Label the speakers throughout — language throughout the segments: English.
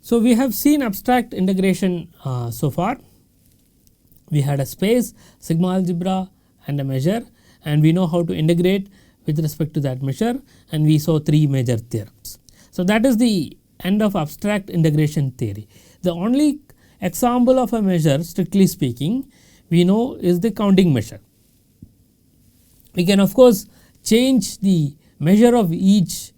Speaker 1: So, we have seen abstract integration so far. We had a space, sigma algebra and a measure, and we know how to integrate with respect to that measure, and we saw 3 major theorems. So, that is the end of abstract integration theory. The only example of a measure, strictly speaking, we know is the counting measure. We can of course change the measure of each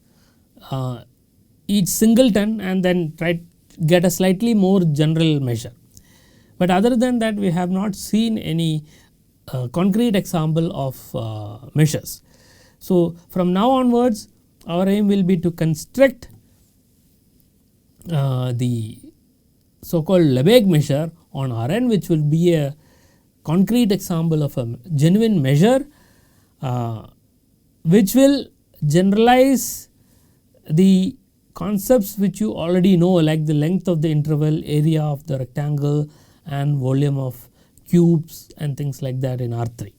Speaker 1: singleton and then try to get a slightly more general measure. But other than that, we have not seen any concrete example of measures. So, from now onwards, our aim will be to construct the so called Lebesgue measure on Rn, which will be a concrete example of a genuine measure, which will generalize the concepts which you already know, like the length of the interval, area of the rectangle and volume of cubes and things like that in R3.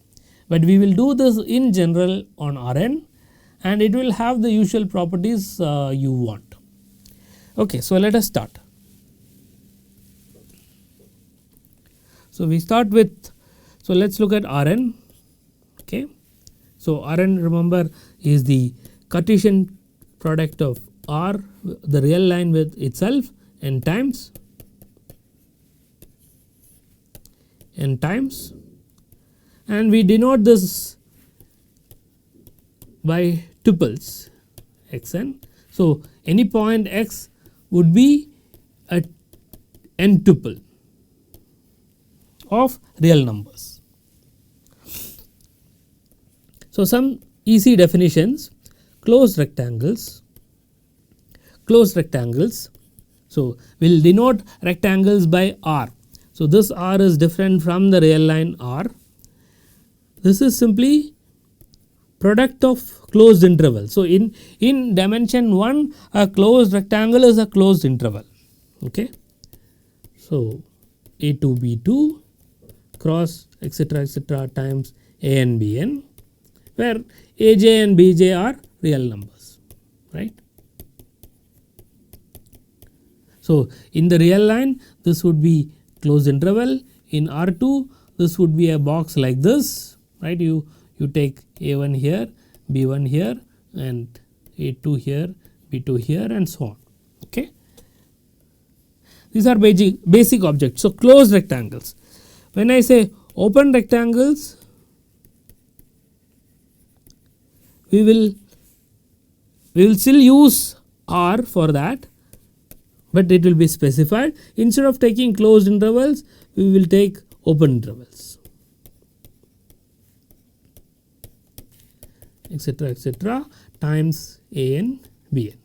Speaker 1: But we will do this in general on Rn, and it will have the usual properties you want. Okay, so let us start. So, we start with, so let us look at Rn. Okay. So, Rn, remember, is the Cartesian product of R, the real line with itself, n times, and we denote this by tuples xn. So, any point x would be a n tuple of real numbers. So, some easy definitions: closed rectangles. So, we will denote rectangles by R. So, this R is different from the real line R. This is simply product of closed interval. So, in dimension 1, a closed rectangle is a closed interval. Okay. So, A2 B2 cross etc. times A n B n, where Aj and Bj are real numbers, right. So, in the real line, this would be closed interval. In R2, this would be a box like this, right. You take A1 here, B1 here, and A2 here, B2 here, and so on. Okay. These are basic objects. So, closed rectangles. When I say open rectangles, we will still use R for that, but it will be specified. Instead of taking closed intervals, we will take open intervals, etc. times A n B n.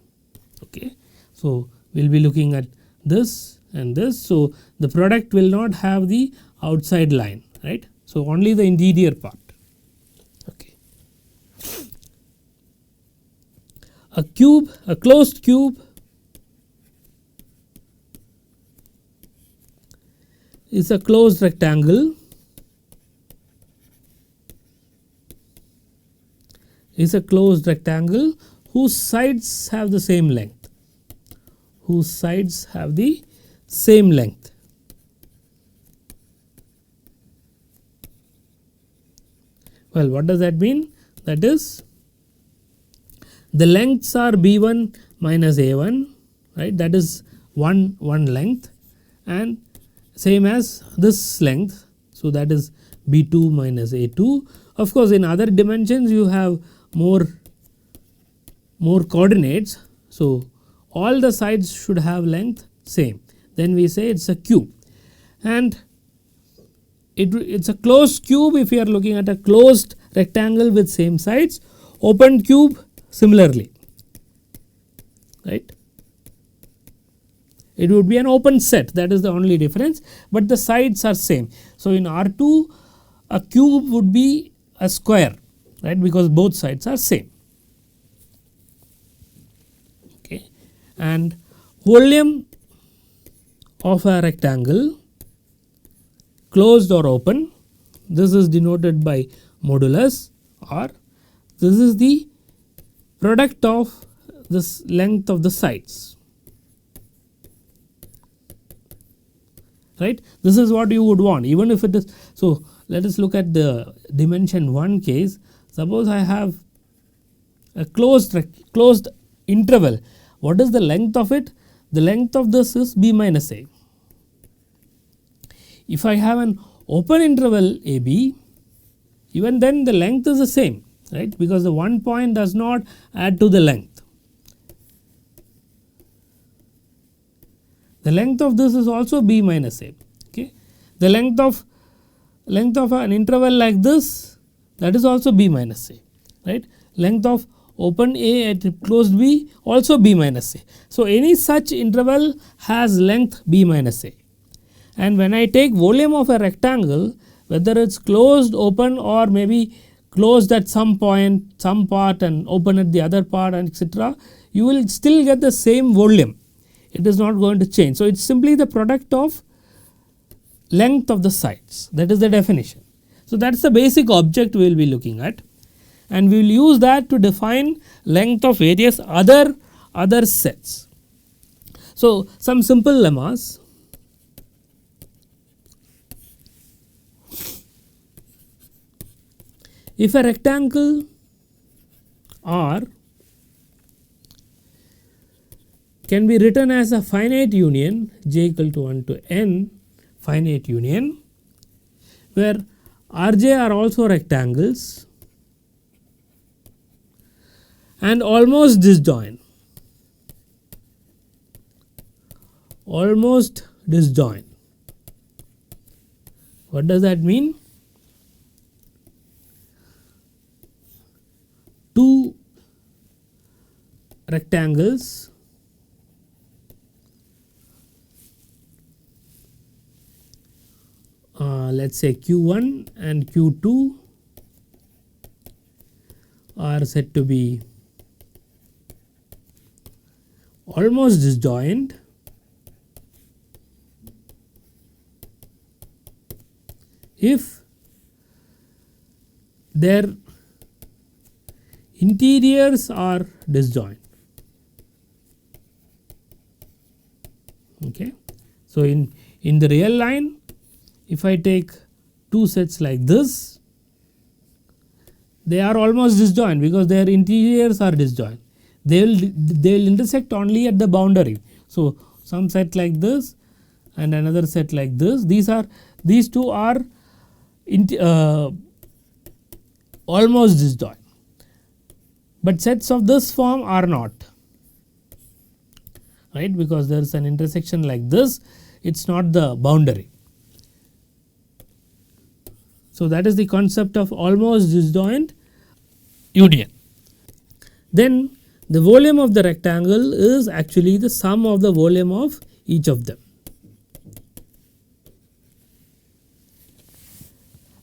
Speaker 1: Okay. So, we will be looking at this and this. So, the product will not have the outside line, right. So, only the interior part. Okay. A closed cube is a closed rectangle whose sides have the same length. Well, what does that mean? That is, the lengths are B1 minus A1, right, that is one length, and same as this length. So, that is B2 minus A2. Of course, in other dimensions you have more coordinates. So, all the sides should have length same, then we say it is a cube, and it is a closed cube if you are looking at a closed rectangle with same sides. Open cube similarly, right. It would be an open set, that is the only difference, but the sides are same. So, in R2, a cube would be a square, right, because both sides are same. Okay. And volume of a rectangle, closed or open, this is denoted by modulus, or this is the product of this length of the sides. right. This is what you would want, even if it is. So, let us look at the dimension 1 case. Suppose I have a closed interval. What is the length of it? The length of this is b minus a. If I have an open interval a b, even then the length is the same, right, because the one point does not add to the length. The length of this is also b minus a. Okay. The length of an interval like this, that is also b minus a, right. Length of open a at closed b, also b minus a. So, any such interval has length b minus a. And when I take volume of a rectangle, whether it is closed, open, or maybe closed at some point, some part, and open at the other part, and etc., you will still get the same volume. It is not going to change. So, it is simply the product of length of the sides, that is the definition. So, that is the basic object we will be looking at, and we will use that to define length of various other sets. So, some simple lemmas. If a rectangle R can be written as a finite union j equal to 1 to n finite union, where Rj are also rectangles and almost disjoint. Almost disjoint. What does that mean? Two rectangles let us say Q1 and Q2 are said to be almost disjoint if their interiors are disjoint. Okay. So, in the real line, if I take two sets like this, they are almost disjoint because their interiors are disjoint. They will intersect only at the boundary. So, some set like this and another set like this, these two are almost disjoint, but sets of this form are not, right, because there is an intersection like this, it is not the boundary. So, that is the concept of almost disjoint union. Then the volume of the rectangle is actually the sum of the volume of each of them.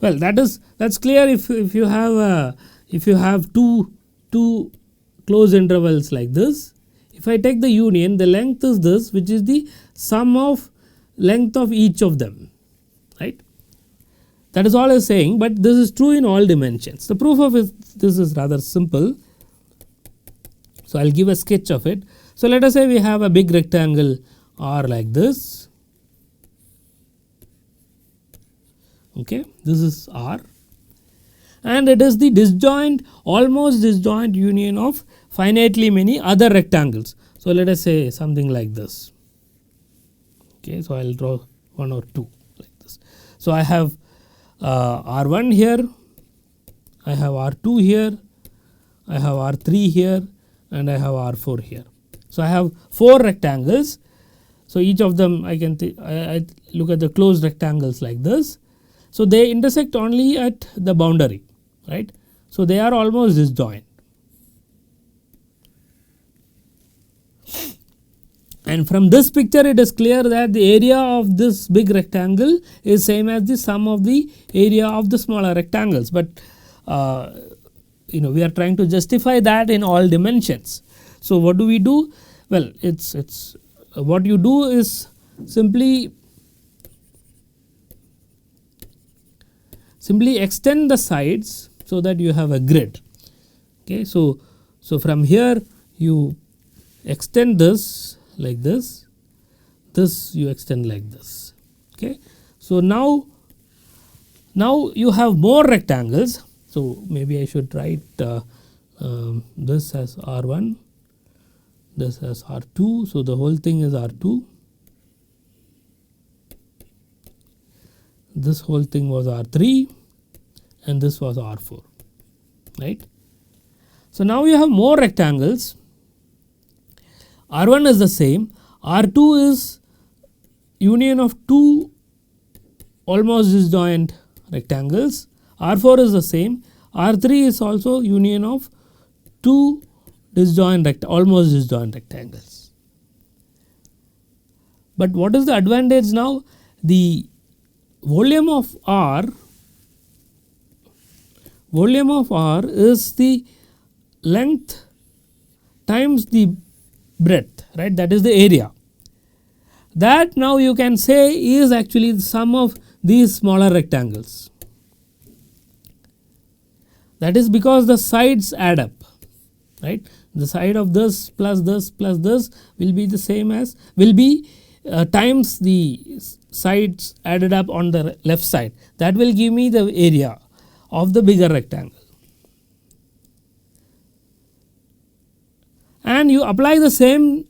Speaker 1: Well, that's clear if you have two closed intervals like this. If I take the union, the length is this, which is the sum of length of each of them, right. That is all I am saying, but this is true in all dimensions. The proof of this is rather simple. So, I will give a sketch of it. So, let us say we have a big rectangle R like this. Okay, this is R, and it is the disjoint, almost disjoint union of finitely many other rectangles. So, let us say something like this. Okay, so, I will draw one or two like this. So, I have R1 here, I have R2 here, I have R3 here, and I have R4 here. So, I have 4 rectangles. So, each of them I can I look at the closed rectangles like this. So, they intersect only at the boundary, right. So, they are almost disjoint. And from this picture it is clear that the area of this big rectangle is same as the sum of the area of the smaller rectangles, but we are trying to justify that in all dimensions. So, what do we do? Well, it's what you do is simply extend the sides so that you have a grid. Okay, so from here you extend this like this you extend like this. Okay. So, now you have more rectangles. So, maybe I should write this as R1, this as R2. So, the whole thing is R2, this whole thing was R3 and this was R4, right. So, now you have more rectangles. R1 is the same, R2 is union of two almost disjoint rectangles, R4 is the same, R3 is also union of two almost disjoint rectangles. But what is the advantage now? The volume of R is the length times the breadth, right, that is the area. That now you can say is actually the sum of these smaller rectangles. That is because the sides add up, right. The side of this plus this will be the same as times the sides added up on the left side. That will give me the area of the bigger rectangle. And you apply the same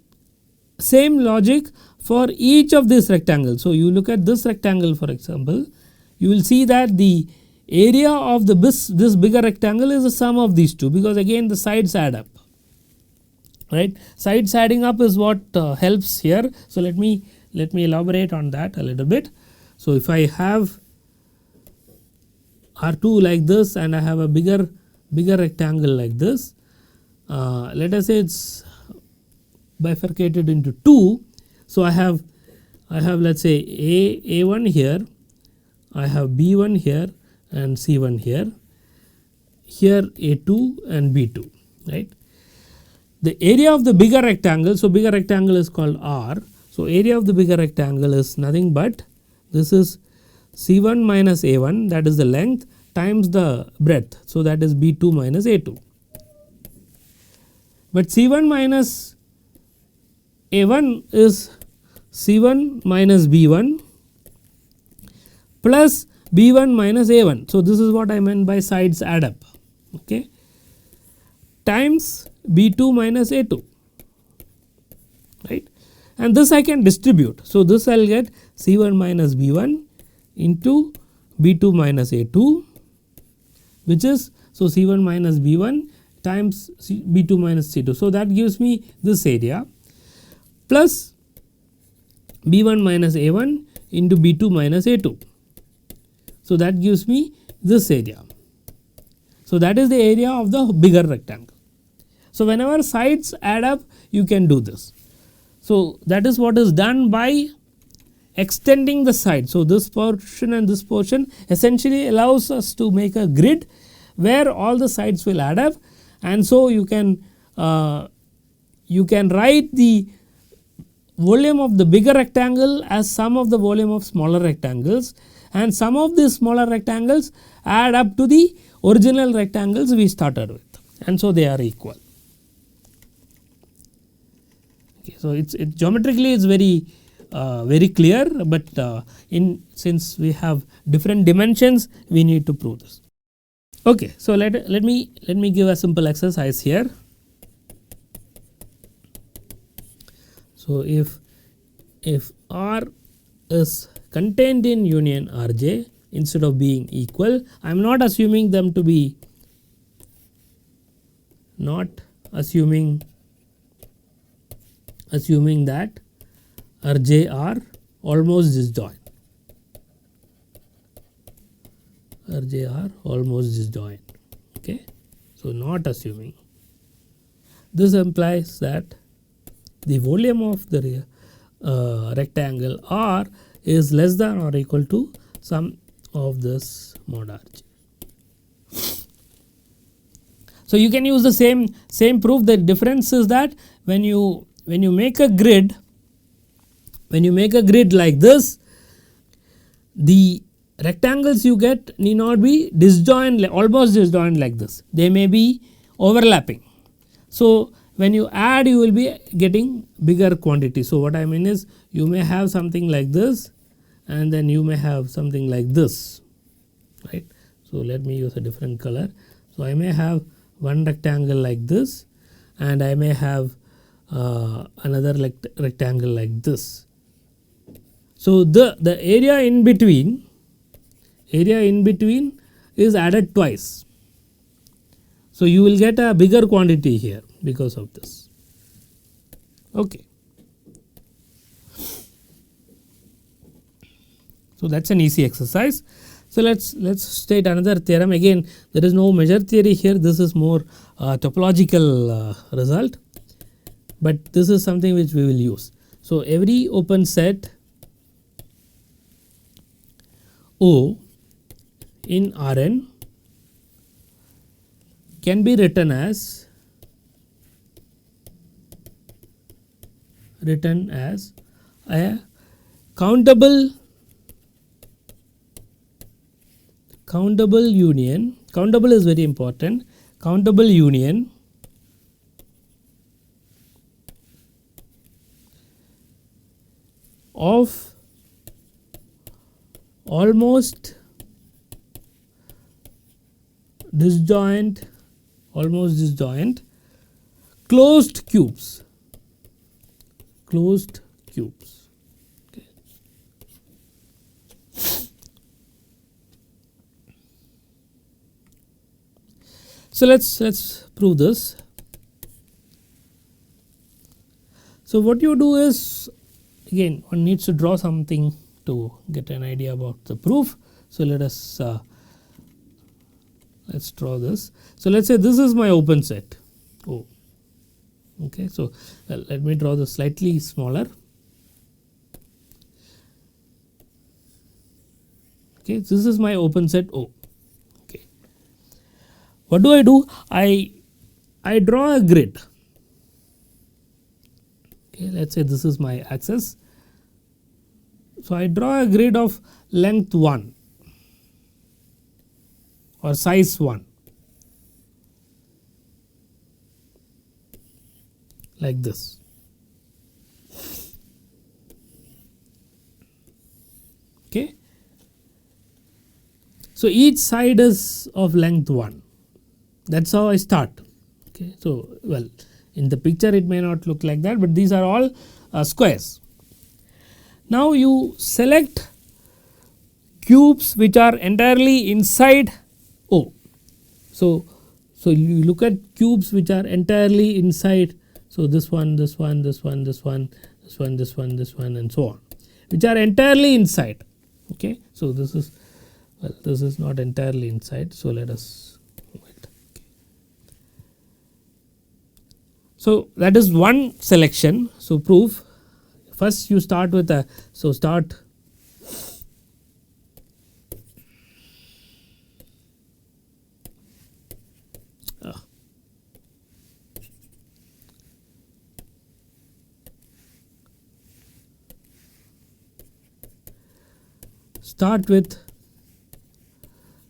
Speaker 1: logic for each of these rectangles. So, you look at this rectangle for example, you will see that the area of this bigger rectangle is the sum of these two, because again the sides add up, right. Sides adding up is what helps here. So, let me elaborate on that a little bit. So, if I have R2 like this and I have a bigger rectangle like this, let us say it is bifurcated into 2. So, I have let us say A1 here, I have B1 here and C1 here, A2 and B2, right. The area of the bigger rectangle, so bigger rectangle is called R. So, area of the bigger rectangle is nothing but this is C1 minus A1, that is the length, times the breadth. So, that is B2 minus A2. But C1 minus A1 is C1 minus B1 plus B1 minus A1. So, this is what I meant by sides add up, okay, times B2 minus A2, right, and this I can distribute. So, this I will get C1 minus B1 into B2 minus A2, which is, so C1 minus B1 times B2 minus C2. So, that gives me this area plus B1 minus A1 into B2 minus A2. So, that gives me this area. So, that is the area of the bigger rectangle. So, whenever sides add up you can do this. So, that is what is done by extending the side. So, this portion and this portion essentially allows us to make a grid where all the sides will add up, and so you can write the volume of the bigger rectangle as sum of the volume of smaller rectangles, and some of these smaller rectangles add up to the original rectangles we started with, and so they are equal. Okay, so, it geometrically is very clear, but since we have different dimensions we need to prove this. Okay, so let me give a simple exercise here. So, if R is contained in union Rj instead of being equal, I am not assuming them to be assuming that Rj are almost disjoint. Rj are almost disjoint. Okay. So, not assuming. This implies that the volume of the rectangle R is less than or equal to sum of this mod Rj. So, you can use the same proof. The difference is that when you make a grid, like this, the rectangles you get need not be disjoint, almost disjoint like this, they may be overlapping. So, when you add you will be getting bigger quantity. So, what I mean is you may have something like this and then you may have something like this, right. So, let me use a different color. So, I may have one rectangle like this, and I may have another rectangle like this. So, the area in between is added twice. So, you will get a bigger quantity here because of this. Okay. So, that is an easy exercise. So, let us state another theorem. Again, there is no measure theory here, this is more topological result, but this is something which we will use. So, every open set O in Rn can be written as a countable union. Countable is very important. Countable union of almost disjoint closed cubes. Okay. So, let us prove this. So, what you do is, again one needs to draw something to get an idea about the proof. So, let us draw this. So, let us say this is my open set O. Okay. So, let me draw this slightly smaller. Okay. This is my open set O. Okay. What do? I draw a grid. Okay. Let us say this is my axis. So, I draw a grid of length 1 or size 1 like this. Okay. So, each side is of length 1, that is how I start. Okay. So, well, in the picture it may not look like that, but these are all squares. Now, you select cubes which are entirely inside O. So, you look at cubes which are entirely inside. So, this one, this one, this one, this one, this one, this one, this one, and so on, which are entirely inside. Okay. So, this is, well, this is not entirely inside. So, let us move it. Okay. So, that is one selection. So, proof. First you start with a, so start with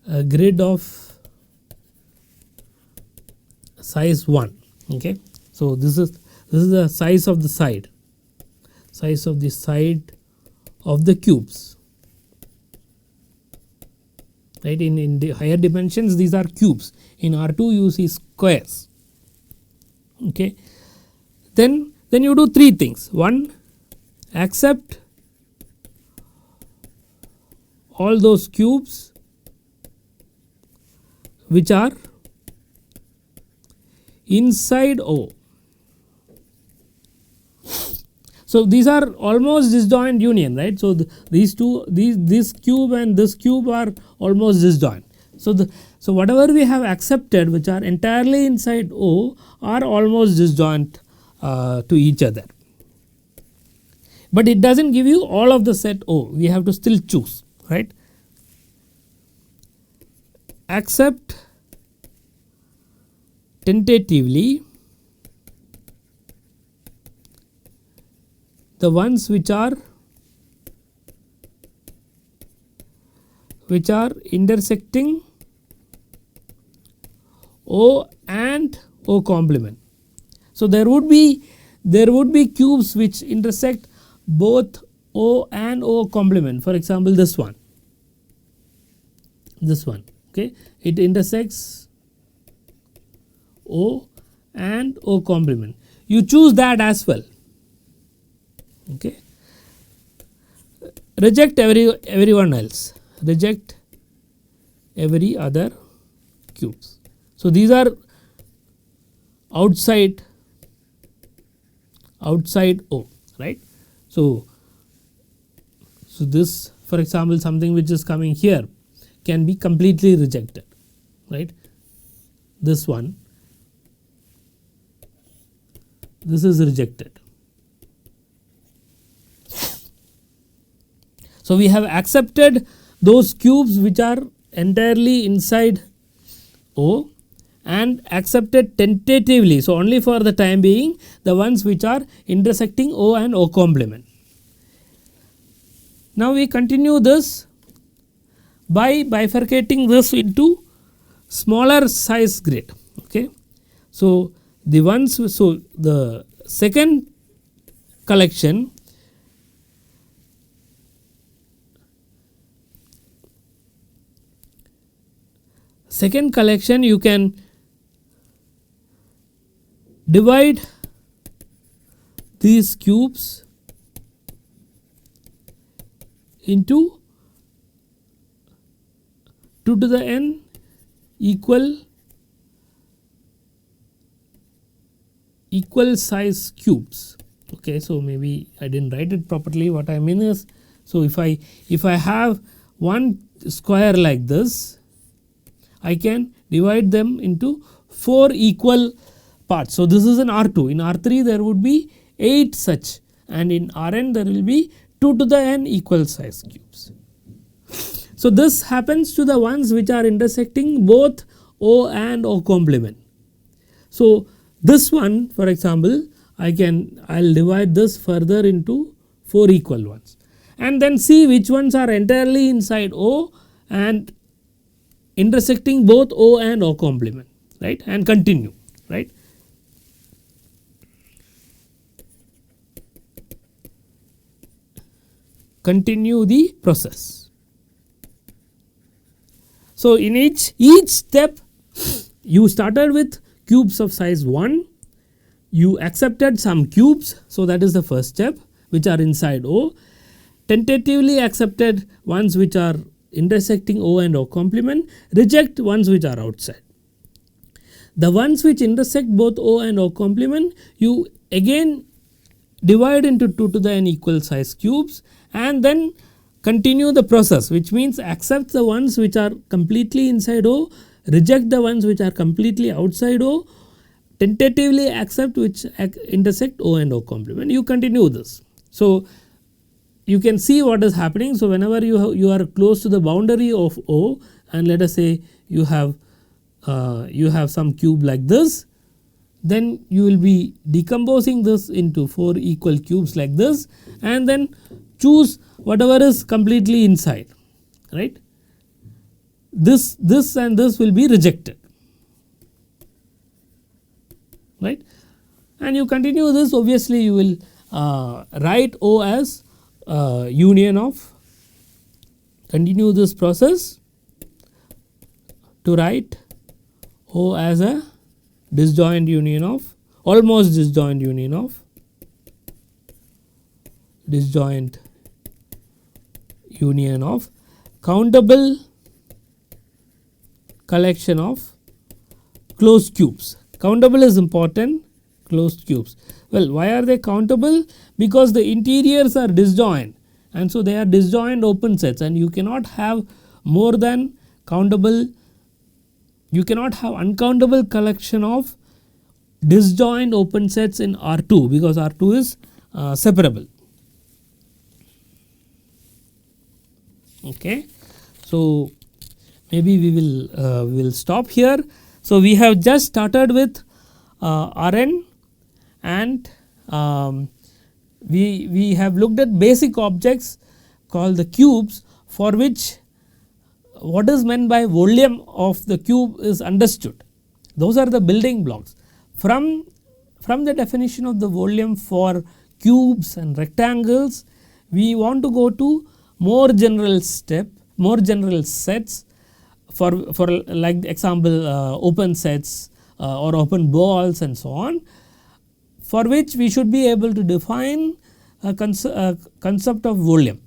Speaker 1: a grid of size 1. Okay. So, this is the size of the side of the cubes, right. In the higher dimensions these are cubes, in R2 you see squares. Okay. Then you do 3 things. 1, accept all those cubes which are inside O. So, these are almost disjoint union, right. So, these two, this cube and this cube are almost disjoint. So, so whatever we have accepted which are entirely inside O are almost disjoint to each other, but it does not give you all of the set O, we have to still choose, right. Accept tentatively the ones which are intersecting O and O complement. So, there would be cubes which intersect both O and O complement. For example, this one, okay, it intersects O and O complement. You choose that as well. Okay. Reject everyone else, reject every other cubes. So, these are outside O, right. So, this, for example, something which is coming here can be completely rejected, right. This one, this is rejected. So, we have accepted those cubes which are entirely inside O and accepted tentatively. So, only for the time being the ones which are intersecting O and O complement. Now, we continue this by bifurcating this into smaller size grid. Okay. So, the ones, so the second collection you can divide these cubes into 2 to the n equal size cubes. Okay, so maybe I did not write it properly. What I mean is, so if I have one square like this, I can divide them into 4 equal parts. So, this is in R2. In R3 there would be 8 such, and in Rn there will be 2 to the n equal size cubes. So, this happens to the ones which are intersecting both O and O complement. So, this one, for example, I will divide this further into 4 equal ones and then see which ones are entirely inside O and intersecting both O and O complement, right, and continue, right. Continue the process. So, in each step you started with cubes of size 1, you accepted some cubes. So, that is the first step, which are inside O, tentatively accepted ones which are intersecting O and O complement, reject ones which are outside. The ones which intersect both O and O complement, you again divide into 2 to the n equal size cubes and then continue the process, which means accept the ones which are completely inside O, reject the ones which are completely outside O, tentatively accept which intersect O and O complement. You continue this. So, you can see what is happening. So, whenever you are close to the boundary of O, and let us say you have some cube like this, then you will be decomposing this into 4 equal cubes like this and then choose whatever is completely inside, right. This and this will be rejected, right, and you continue this. Obviously, you will write O as union of, continue this process to write O as a disjoint union of, almost disjoint union of, disjoint union of countable collection of closed cubes. Countable is important, closed cubes. Well, why are they countable? Because the interiors are disjoint, and so they are disjoint open sets, and you cannot have more than countable, you cannot have uncountable collection of disjoint open sets in R2, because R2 is separable. Okay. So, maybe we will stop here. So, we have just started with Rn, and we have looked at basic objects called the cubes, for which what is meant by volume of the cube is understood. Those are the building blocks. From the definition of the volume for cubes and rectangles, we want to go to more general sets for like example open sets or open balls and so on, for which we should be able to define a concept of volume,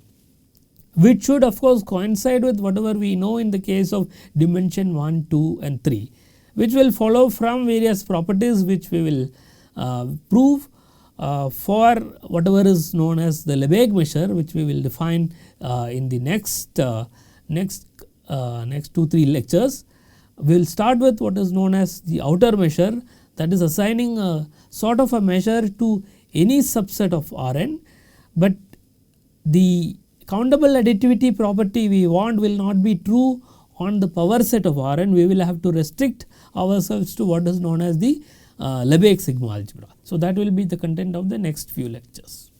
Speaker 1: which should of course coincide with whatever we know in the case of dimension 1, 2 and 3, which will follow from various properties which we will prove for whatever is known as the Lebesgue measure, which we will define in the next 2-3 lectures. We will start with what is known as the outer measure, that is assigning a sort of a measure to any subset of Rn, but the countable additivity property we want will not be true on the power set of Rn. We will have to restrict ourselves to what is known as the Lebesgue sigma algebra. So, that will be the content of the next few lectures.